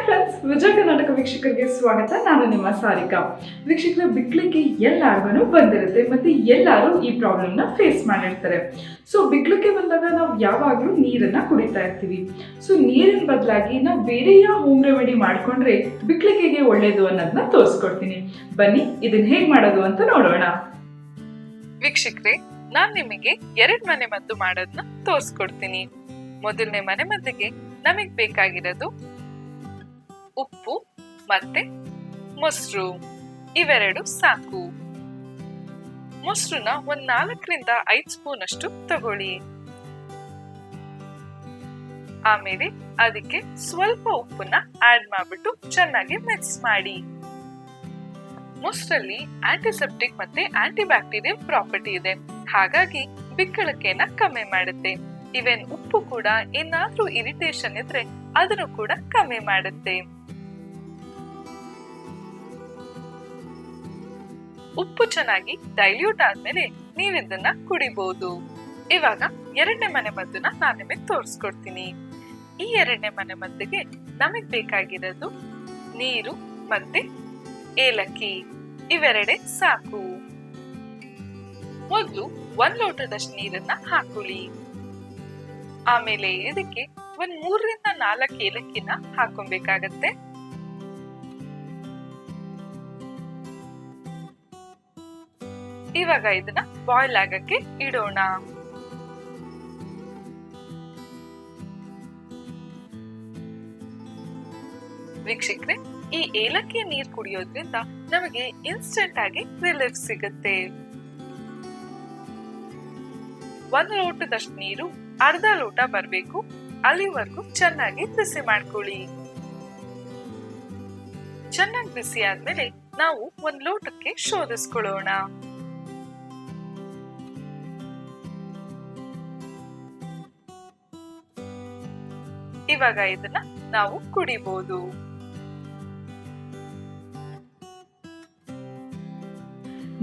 Friends, Vijaya Karnataka ವೀಕ್ಷಕರಿಗೆ ಸ್ವಾಗತ. ನಾನು ನಿಮ್ಮ ಸಾರಿಕಾ. ವೀಕ್ಷಕರ, ಬಿಕ್ಲಿಕ್ಕೆ ಎಲ್ಲಾರ್ಗು ಬಂದಿರುತ್ತೆ ಮತ್ತೆ ಎಲ್ಲರೂ ಈ ಪ್ರಾಬ್ಲಮ್ನ ಫೇಸ್ ಮಾಡಿರ್ತಾರೆ. ಸೊ ಬಿಕ್ಲಿಕ್ಕೆ ಬಂದಾಗ ನಾವು ಯಾವಾಗಲೂ ನೀರನ್ನ ಕುಡಿತಾ ಇರ್ತೀವಿ. ಸೊ ನೀರಿನ ಬದಲಾಗಿ ನಾವು ಬೇರೆ ಯಾವ ಹೋಮ್ ರೆಮಿಡಿ ಮಾಡ್ಕೊಂಡ್ರೆ ಬಿಕ್ಲಿಕೆಗೆ ಒಳ್ಳೇದು ಅನ್ನೋದನ್ನ ತೋರಿಸ್ಕೊಡ್ತೀನಿ. ಬನ್ನಿ ಇದನ್ನ ಹೇಗ್ ಮಾಡೋದು ಅಂತ ನೋಡೋಣ. ವೀಕ್ಷಕರೇ, ನಾನ್ ನಿಮಗೆ 2 ಮನೆ ಮದ್ದು ಮಾಡೋದನ್ನ ತೋರಿಸ್ಕೊಡ್ತೀನಿ. ಮೊದಲನೇ ಮನೆ ಮದ್ದಿಗೆ ನಮಗ್ ಬೇಕಾಗಿರೋದು ಉಪ್ಪು ಮತ್ತೆ ಮೊಸರು. ಇವೆರಡು ಸಾಕು. ಮೊಸರನ್ನ 4 ರಿಂದ 5 ಸ್ಪೂನ್ ಅಷ್ಟು ತಗೊಳ್ಳಿ. ಆಮೇಲೆ ಅದಕ್ಕೆ ಸ್ವಲ್ಪ ಉಪ್ಪನ್ನ ಆಡ್ ಮಾಡ್ಬಿಟ್ಟು ಚೆನ್ನಾಗಿ ಮಿಕ್ಸ್ ಮಾಡಿ. ಮೊಸರಲ್ಲಿ ಆಂಟಿಸೆಪ್ಟಿಕ್ ಮತ್ತೆ ಆಂಟಿ ಬ್ಯಾಕ್ಟೀರಿಯಲ್ ಪ್ರಾಪರ್ಟಿ ಇದೆ, ಹಾಗಾಗಿ ಬಿಕ್ಕಳಿಕೆನ ಕಮ್ಮಿ ಮಾಡುತ್ತೆ. ಇವನ್ ಉಪ್ಪು ಕೂಡ ಏನಾದ್ರೂ ಇರಿಟೇಷನ್ ಇದ್ರೆ ಅದನ್ನು ಕೂಡ ಕಮ್ಮಿ ಮಾಡುತ್ತೆ. ಉಪ್ಪು ಚೆನ್ನಾಗಿ ಡೈಲ್ಯೂಟ್ ಆದ್ಮೇಲೆ ನೀವು ಇದನ್ನ ಕುಡಿಬಹುದು. ಇವಾಗ 2ನೇ ಮನೆ ಮದ್ದನ್ನ ನಾನು ನಿಮಗೆ ತೋರಿಸ್ಕೊಡ್ತೀನಿ. ಈ 2ನೇ ಮನೆ ಮದ್ದಿಗೆ ನಮಗ್ ಬೇಕಾಗಿರೋದು ನೀರು ಮತ್ತೆ ಏಲಕ್ಕಿ. ಇವೆರಡೇ ಸಾಕು. ಮೊದಲು 1 ಲೋಟದಷ್ಟು ನೀರನ್ನ ಹಾಕೊಳ್ಳಿ. ಆಮೇಲೆ ಇದಕ್ಕೆ 3 ರಿಂದ 4 ಏಲಕ್ಕಿನ ಹಾಕೊಬೇಕಾಗತ್ತೆ. ಇವಾಗ ಇದನ್ನ ಬಾಯ್ಲ್ ಆಗಕ್ಕೆ ಇಡೋಣ. ವೀಕ್ಷಕರೇ, ಈ ಏಲಕ್ಕಿ ನೀರ್ ಕುಡಿಯೋದ್ರಿಂದ ನಮಗೆ ಇನ್ಸ್ಟೆಂಟ್ ಆಗಿ ರಿಲೀಫ್ ಸಿಗುತ್ತೆ. 1 ಲೋಟದಷ್ಟು ನೀರು ಅರ್ಧ ಲೋಟ ಬರ್ಬೇಕು. ಅಲ್ಲಿವರೆಗೂ ಚೆನ್ನಾಗಿ ಬಿಸಿ ಮಾಡ್ಕೊಳ್ಳಿ. ಚೆನ್ನಾಗಿ ಬಿಸಿ ಆದ್ಮೇಲೆ ನಾವು 1 ಲೋಟಕ್ಕೆ ಶೋಧಿಸ್ಕೊಳ್ಳೋಣ. ಇವಾಗ ಇದನ್ನ ನಾವು ಕುಡಿಬಹುದು.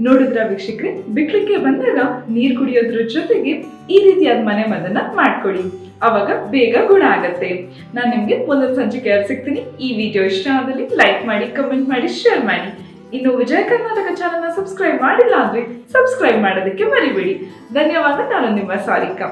ನೋಡಿದ್ರ ವೀಕ್ಷಕರೇ, ಬಿಕ್ಲಿಕ್ಕೆ ಬಂದಾಗ ನೀರ್ ಕುಡಿಯೋದ್ರ ಜೊತೆಗೆ ಈ ರೀತಿಯಾದ ಮನೆ ಮದ್ದನ್ನ ಮಾಡ್ಕೊಳ್ಳಿ. ಅವಾಗ ಬೇಗ ಗುಣ ಆಗತ್ತೆ. ನಾನು ನಿಮ್ಗೆ ಒಂದೊಂದು ಸಂಚಿಕೆ ಸಿಗ್ತೀನಿ. ಈ ವಿಡಿಯೋ ಇಷ್ಟ ಆದಲ್ಲಿ ಲೈಕ್ ಮಾಡಿ, ಕಮೆಂಟ್ ಮಾಡಿ, ಶೇರ್ ಮಾಡಿ. ಇನ್ನು ವಿಜಯ ಕರ್ನಾಟಕ ಚಾನೆಲ್ನ ಸಬ್ಸ್ಕ್ರೈಬ್ ಮಾಡಿಲ್ಲ ಅಂದ್ರೆ ಸಬ್ಸ್ಕ್ರೈಬ್ ಮಾಡೋದಕ್ಕೆ ಮರಿಬೇಡಿ. ಧನ್ಯವಾದ. ನಾನು ನಿಮ್ಮ ಸಾರಿಕಾ.